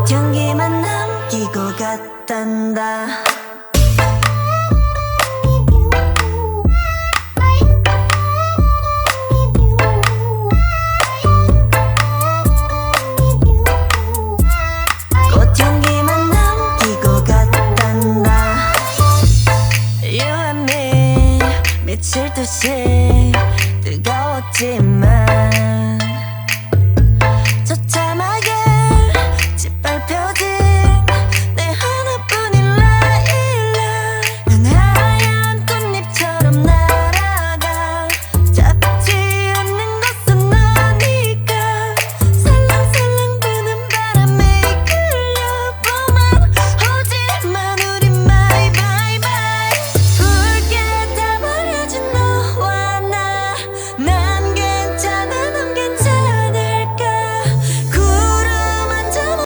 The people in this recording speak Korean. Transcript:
꽃향기만 남기고 갔단다. 꽃향기만 남기고 갔단다. You and me 미칠 듯이